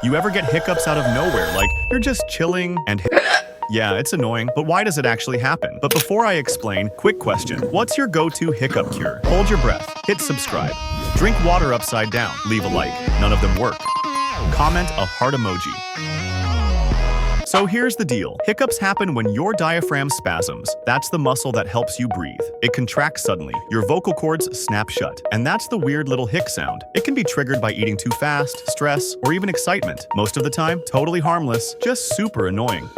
You ever get hiccups out of nowhere, like you're just chilling and yeah, it's annoying, but why does it actually happen? But before I explain, quick question. What's your go-to hiccup cure? Hold your breath, hit subscribe, drink water upside down, leave a like. None of them work. Comment a heart emoji. So here's the deal. Hiccups happen when your diaphragm spasms. That's the muscle that helps you breathe. It contracts suddenly. Your vocal cords snap shut. And that's the weird little hic sound. It can be triggered by eating too fast, stress, or even excitement. Most of the time, totally harmless, just super annoying.